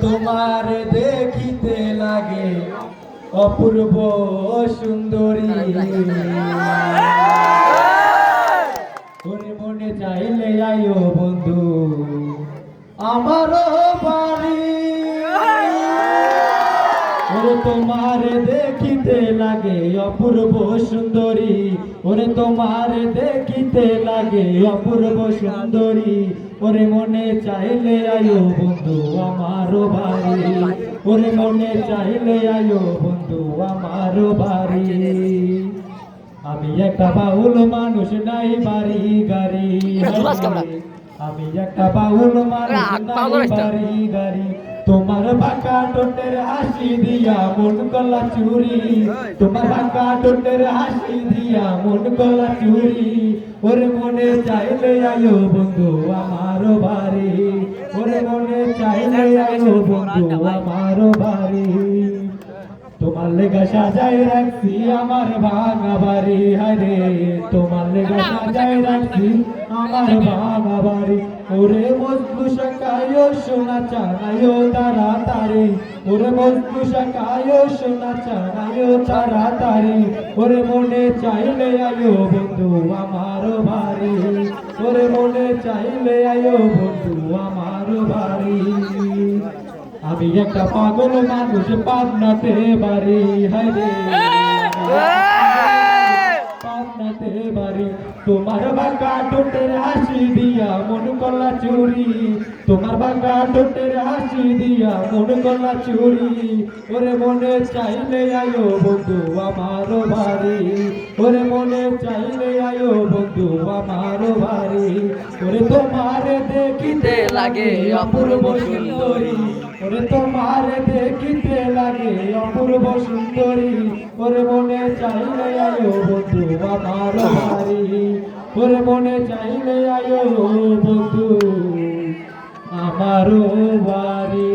তোমার দেখিতে লাগে অপূর্ব সুন্দরী, ওরে মনে চাইলে আয়ো বন্ধু আমারও বাড়ি। ওরে তোমার দেখিতে লাগে অপূর্ব সুন্দরী, ওরে তোমার দেখিতে লাগে অপূর্ব সুন্দরী, ওরে মনে চাইলে আয়ো বন্ধু আমারও বাড়ি, ওরে মনে চাইলে আয়ো বন্ধু আমারও বাড়ি। আমি একটা বাউল মানুষ নাই বাড়ি গাড়ি, আমি একটা বাউল মানুষ নাই বাড়ি গাড়ি, তোমার বাঁকা ঠোঁটের হাসি দিয়া মন গলা চুরি, তোমার বাঁকা ঠোঁটের হাসি দিয়া মন গলা চুরি, ওরে মনে চাইলে আয়ো বন্ধু আমার বাড়ি, ওরে মনে চাইলে আয়ো বন্ধু আমার বাড়ি। তোমার লেগা সাজাই রাখছি আমার ভাঙা বাড়ি, হায়রে তোমার লেগা সাজাই রাখছি আমার ভাঙা বাড়ি, ওরে মজনু শাকায়ো সোনা চানায়ো তাড়াতাড়ি, ওরে মজনু শাকায়ো সোনা চানায়ো তাড়াতাড়ি, ওরে মনে চাইলে আয়ো বন্ধু আমার বাড়ি, ওরে মনে চাইলে আয়ো বন্ধু আমার বাড়ি। আমি একটা পাগল মানুষ পাবনাতে বাড়ি, হায়রে পাবনাতে বাড়ি, তোমার বাঁকা ঠোঁটের হাসি দিয়া মন গলা চুরি, তোমার বাঁকা ঠোঁটের হাসি দিয়া মন গলা চুরি, ওরে মনে চাইলে আয়ো বন্ধু আমার বাড়ি, ওরে মনে চাইলে আয়ো বন্ধু আমার বাড়ি, ওরে তোমার দেখিতে লাগে অপূর্ব সুন্দরী, ওরে তোমার দেখিতে লাগে অপূর্ব সুন্দরী, ওরে মনে চাইলে আয়ো বন্ধু আমার বাড়ি, ওরে মনে চাইলে আয়ো বন্ধু আমার বাড়ি।